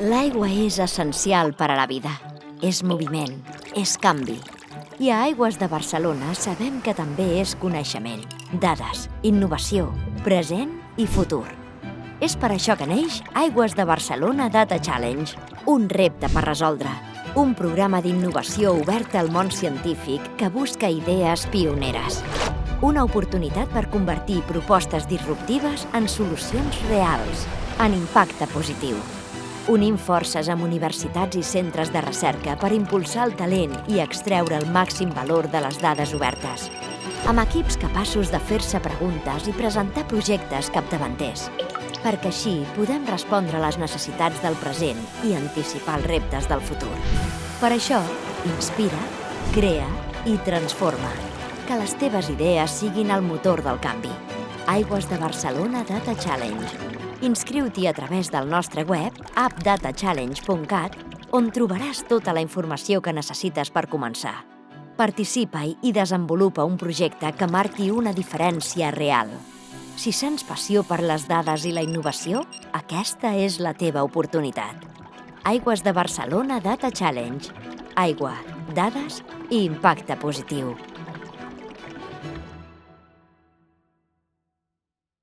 L'aigua és essencial per a la vida. És moviment, és canvi. I a Aigües de Barcelona sabem que també és coneixement, dades, innovació, present i futur. És per això que neix Aigües de Barcelona Data Challenge, un repte per resoldre. Un programa d'innovació obert al món científic que busca idees pioneres. Una oportunitat per convertir propostes disruptives en solucions reals, en impacte positiu. Unim forces amb universitats i centres de recerca per impulsar el talent i extreure el màxim valor de les dades obertes. Amb equips capaços de fer-se preguntes i presentar projectes capdavanters, perquè així podem respondre a les necessitats del present i anticipar els reptes del futur. Per això, inspira, crea i transforma. Que les teves idees siguin el motor del canvi. Aigües de Barcelona Data Challenge. Inscriu-t'hi a través del nostre web, appdatachallenge.cat, on trobaràs tota la informació que necessites per començar. Participa-hi i desenvolupa un projecte que marqui una diferència real. Si sents passió per les dades i la innovació, aquesta és la teva oportunitat. Aigües de Barcelona Data Challenge. Aigua, dades i impacte positiu.